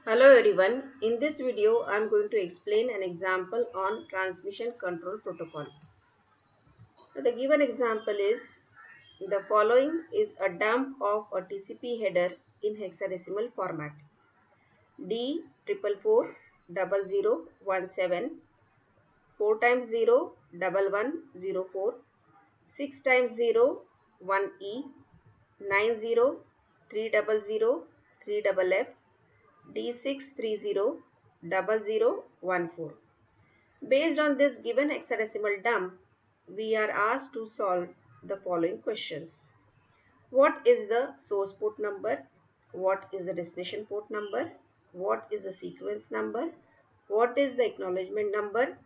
Hello everyone, in this video I am going to explain an example on transmission control protocol. The given example is the following is a dump of a TCP header in hexadecimal format D 4440017 4 times 0 1104 6 times 0 1E 90 300 3FF D6300014. Based on this given hexadecimal dump, we are asked to solve the following questions. What is the source port number? What is the destination port number? What is the sequence number? What is the acknowledgement number?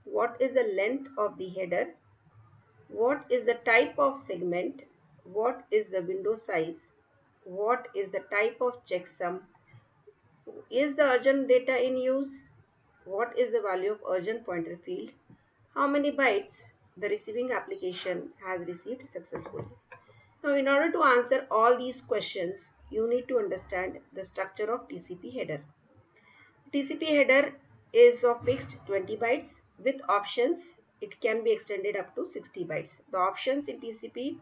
What is the length of the header? What is the type of segment? What is the window size? What is the type of checksum? Is the urgent data in use? What is the value of urgent pointer field? How many bytes the receiving application has received successfully? Now, in order to answer all these questions, you need to understand the structure of TCP header. TCP header is of fixed 20 bytes with options. It can be extended up to 60 bytes. The options in TCP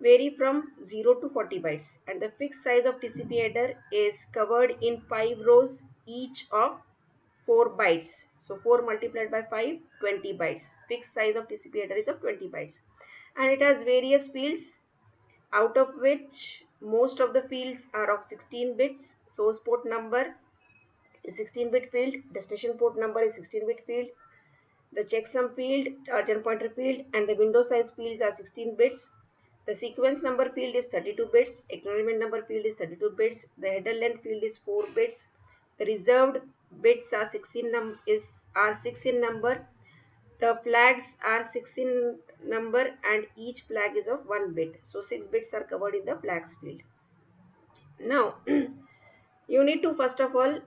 vary from 0 to 40 bytes and the fixed size of TCP header is covered in 5 rows each of 4 bytes. So 4 multiplied by 5, 20 bytes. Fixed size of TCP header is of 20 bytes. And it has various fields, out of which most of the fields are of 16 bits. Source port number is 16-bit field, destination port number is 16-bit field, the checksum field, urgent pointer field, and the window size fields are 16 bits. The sequence number field is 32 bits, acknowledgement number field is 32 bits, the header length field is 4 bits, the reserved bits are 6 in number, the flags are 6 in number and each flag is of 1 bit. So 6 bits are covered in the flags field. Now you need to first of all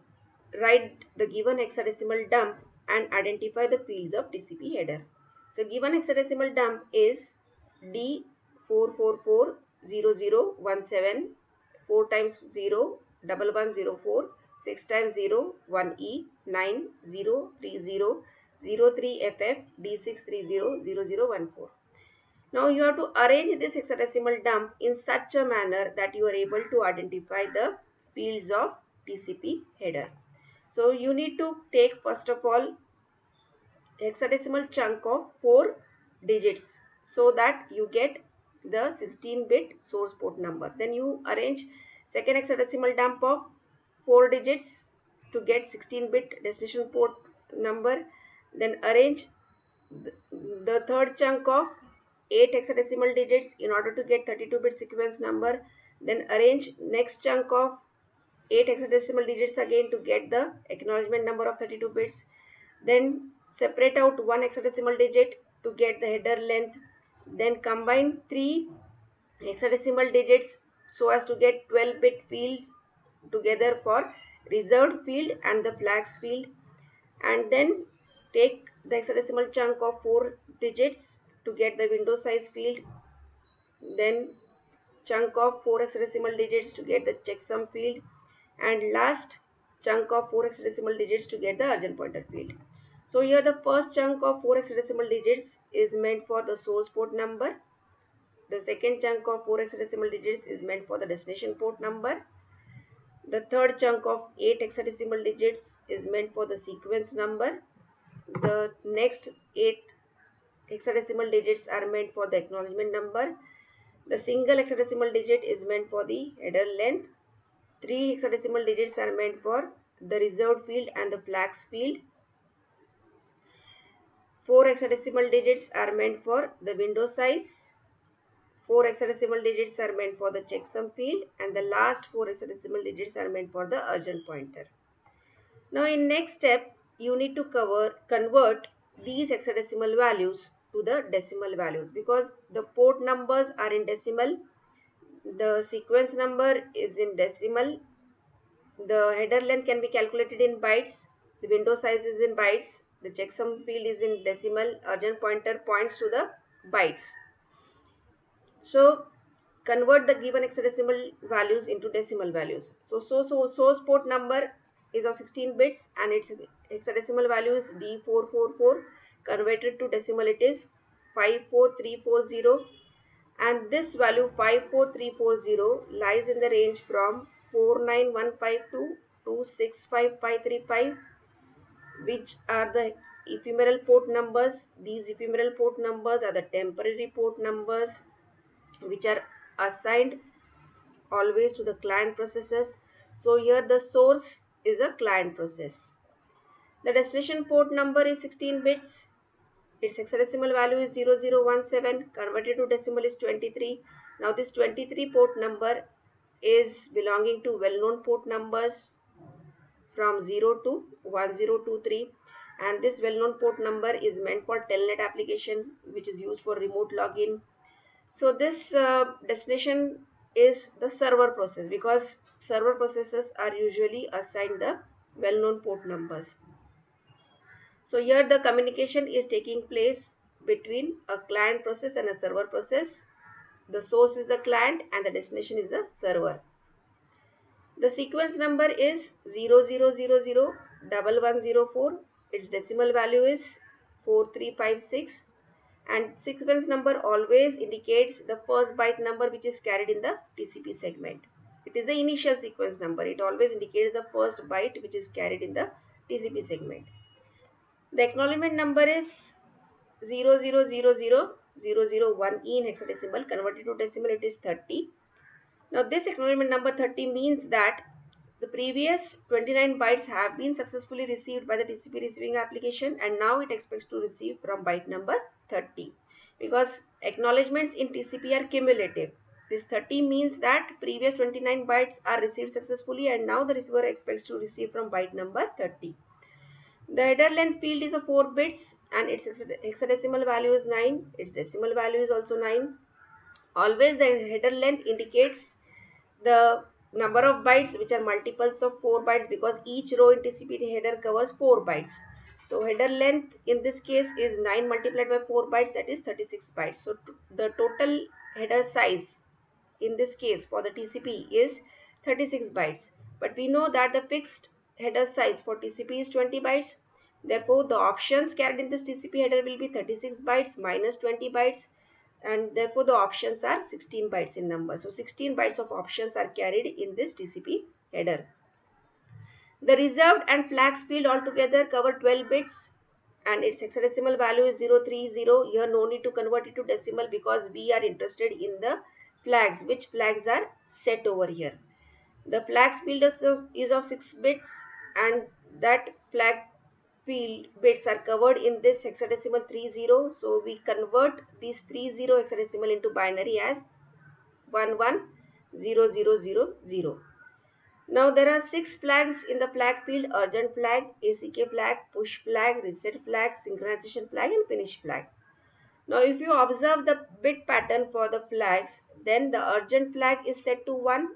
write the given hexadecimal dump and identify the fields of TCP header. So given hexadecimal dump is D4440017 4 times 0 1104 6 times 0 1E 903003FF D6300014. Now you have to arrange this hexadecimal dump in such a manner that you are able to identify the fields of TCP header. So you need to take first of all hexadecimal chunk of 4 digits so that you get the 16-bit source port number. Then you arrange second hexadecimal dump of 4 digits to get 16-bit destination port number. Then arrange the third chunk of 8 hexadecimal digits in order to get 32-bit sequence number. Then arrange next chunk of 8 hexadecimal digits again to get the acknowledgement number of 32 bits. Then separate out 1 hexadecimal digit to get the header length. Then combine 3 hexadecimal digits so as to get 12-bit fields together for reserved field and the flags field. And then take the hexadecimal chunk of 4 digits to get the window size field. Then chunk of 4 hexadecimal digits to get the checksum field, and last chunk of 4 hexadecimal digits to get the urgent pointer field. So here the first chunk of 4 hexadecimal digits is meant for the source port number. The second chunk of 4 hexadecimal digits is meant for the destination port number. The third chunk of 8 hexadecimal digits is meant for the sequence number. The next 8 hexadecimal digits are meant for the acknowledgement number. The single hexadecimal digit is meant for the header length. 3 hexadecimal digits are meant for the reserved field and the flags field. 4 hexadecimal digits are meant for the window size. 4 hexadecimal digits are meant for the checksum field, and the last 4 hexadecimal digits are meant for the urgent pointer. Now in next step, you need to convert these hexadecimal values to the decimal values because the port numbers are in decimal, the sequence number is in decimal, the header length can be calculated in bytes, the window size is in bytes, the checksum field is in decimal, urgent pointer points to the bytes. So convert the given hexadecimal values into decimal values. So source port number is of 16 bits and its hexadecimal value is D444. Converted to decimal it is 54340, and this value 54340 lies in the range from 49152 to 65535, which are the ephemeral port numbers. These ephemeral port numbers are the temporary port numbers which are assigned always to the client processes. So here the source is a client process. The destination port number is 16 bits. Its hexadecimal value is 0017. Converted to decimal is 23. Now this 23 port number is belonging to well-known port numbers from 0 to 1023, and this well-known port number is meant for telnet application, which is used for remote login. So this destination is the server process, because server processes are usually assigned the well-known port numbers. So here the communication is taking place between a client process and a server process. The source is the client and the destination is the server. The sequence number is 00001104. Its decimal value is 4356, and sequence number always indicates the first byte number which is carried in the TCP segment. It is the initial sequence number. It always indicates the first byte which is carried in the TCP segment. The acknowledgement number is 00000001 in hexadecimal. Converted to decimal it is 30. Now this acknowledgement number 30 means that the previous 29 bytes have been successfully received by the TCP receiving application, and now it expects to receive from byte number 30, because acknowledgements in TCP are cumulative. This 30 means that previous 29 bytes are received successfully and now the receiver expects to receive from byte number 30. The header length field is of 4 bits and its hexadecimal value is 9. Its decimal value is also 9. Always the header length indicates the number of bytes which are multiples of 4 bytes, because each row in TCP header covers 4 bytes. So header length in this case is 9 multiplied by 4 bytes, that is 36 bytes. So the total header size in this case for the TCP is 36 bytes. But we know that the fixed header size for TCP is 20 bytes. Therefore, the options carried in this TCP header will be 36 bytes minus 20 bytes, and therefore the options are 16 bytes in number. So 16 bytes of options are carried in this TCP header. The reserved and flags field altogether cover 12 bits and its hexadecimal value is 030. Here no need to convert it to decimal because we are interested in the flags, which flags are set over here. The flags field is of 6 bits and that flag field bits are covered in this hexadecimal 30. So we convert these 30 hexadecimal into binary as 110000. Now there are 6 flags in the flag field: urgent flag, ACK flag, push flag, reset flag, synchronization flag and finish flag. Now if you observe the bit pattern for the flags, then the urgent flag is set to 1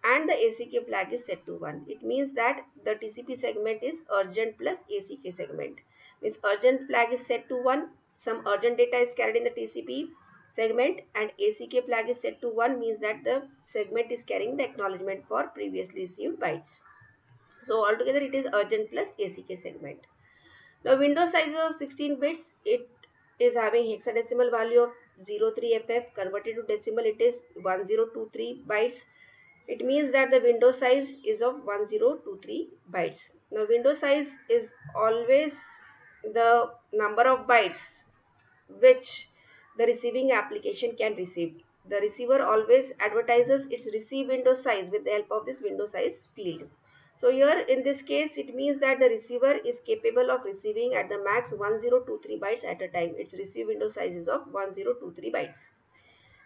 and the ACK flag is set to 1. It means that the TCP segment is urgent plus ACK segment. Means urgent flag is set to 1, some urgent data is carried in the TCP segment, and ACK flag is set to 1 means that the segment is carrying the acknowledgement for previously received bytes. So altogether it is urgent plus ACK segment. Now window size of 16 bits, it is having hexadecimal value of 03FF. Converted to decimal it is 1023 bytes. It means that the window size is of 1023 bytes. Now window size is always the number of bytes which the receiving application can receive. The receiver always advertises its receive window size with the help of this window size field. So here in this case it means that the receiver is capable of receiving at the max 1023 bytes at a time. Its receive window size is of 1023 bytes.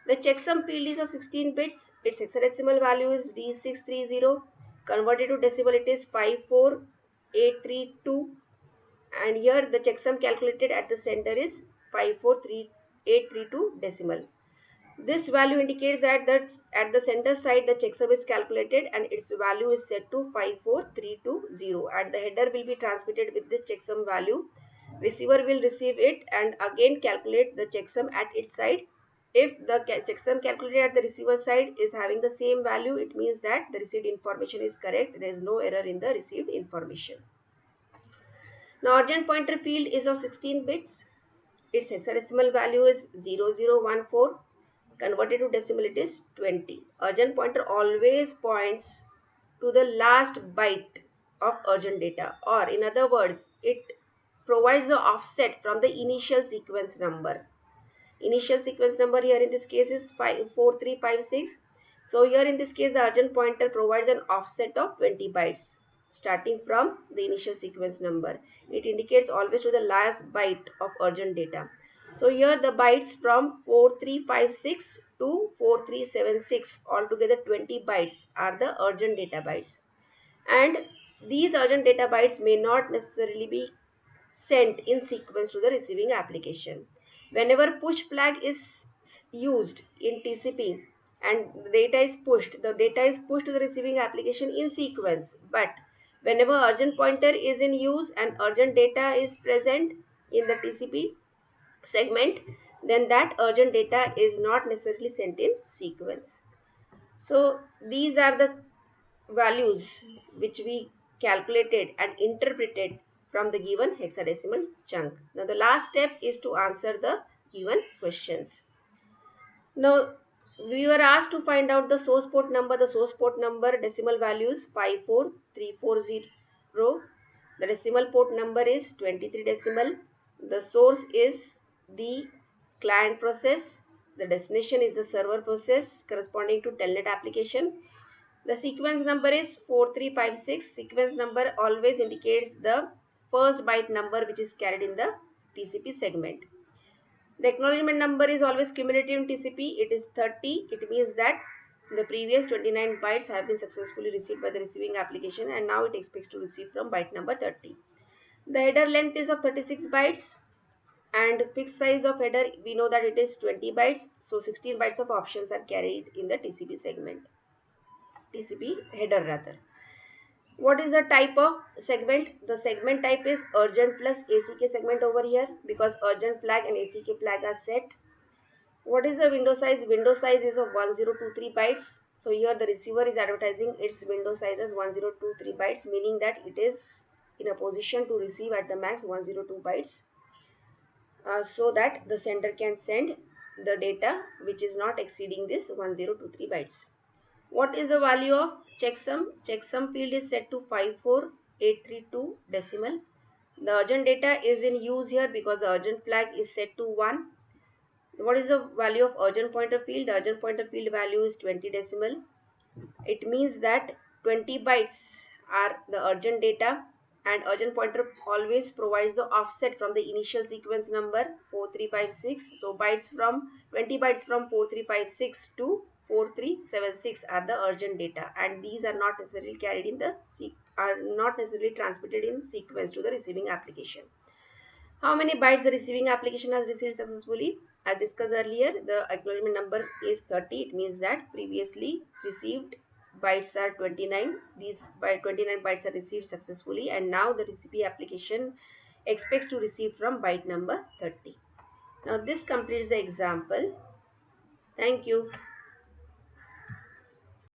The checksum field is of 16 bits. Its hexadecimal value is D630. Converted to decimal it is 54832. And here the checksum calculated at the center is 54832 decimal. This value indicates that at the center side the checksum is calculated and its value is set to 54320, and the header will be transmitted with this checksum value. Receiver will receive it and again calculate the checksum at its side If the checksum calculated at the receiver side is having the same value, it means that the received information is correct. There is no error in the received information. Now urgent pointer field is of 16 bits. Its hexadecimal value is 0014. Converted to decimal it is 20. Urgent pointer always points to the last byte of urgent data, or in other words, it provides the offset from the initial sequence number. Initial sequence number here in this case is 4356. So here in this case the urgent pointer provides an offset of 20 bytes starting from the initial sequence number. It indicates always to the last byte of urgent data. So here the bytes from 4356 to 4376, altogether 20 bytes, are the urgent data bytes. And these urgent data bytes may not necessarily be sent in sequence to the receiving application. Whenever push flag is used in TCP and the data is pushed to the receiving application in sequence. But whenever urgent pointer is in use and urgent data is present in the TCP segment, then that urgent data is not necessarily sent in sequence. So these are the values which we calculated and interpreted from the given hexadecimal chunk. Now the last step is to answer the given questions. Now we were asked to find out the source port number. The source port number decimal value is 54340. The decimal port number is 23 decimal. The source is the client process. The destination is the server process corresponding to telnet application. The sequence number is 4356. Sequence number always indicates the first byte number which is carried in the TCP segment. The acknowledgement number is always cumulative in TCP. It is 30. It means that the previous 29 bytes have been successfully received by the receiving application and now it expects to receive from byte number 30. The header length is of 36 bytes and fixed size of header, we know that it is 20 bytes. So 16 bytes of options are carried in the TCP segment. TCP header rather. What is the type of segment? The segment type is urgent plus ACK segment over here because urgent flag and ACK flag are set. What is the window size? Window size is of 1023 bytes. So here the receiver is advertising its window size as 1023 bytes, meaning that it is in a position to receive at the max 102 bytes so that the sender can send the data which is not exceeding this 1023 bytes. What is the value of checksum? Checksum field is set to 54832 decimal. The urgent data is in use here because the urgent flag is set to 1. What is the value of urgent pointer field? The urgent pointer field value is 20 decimal. It means that 20 bytes are the urgent data and urgent pointer always provides the offset from the initial sequence number 4356. So 20 bytes from 4356 to 4376 are the urgent data and these are not necessarily carried in the transmitted in sequence to the receiving application. How many bytes the receiving application has received successfully? As discussed earlier, the acknowledgement number is 30. It means that previously received bytes are 29. These 29 bytes are received successfully and now the recipe application expects to receive from byte number 30. Now this completes the example. Thank you.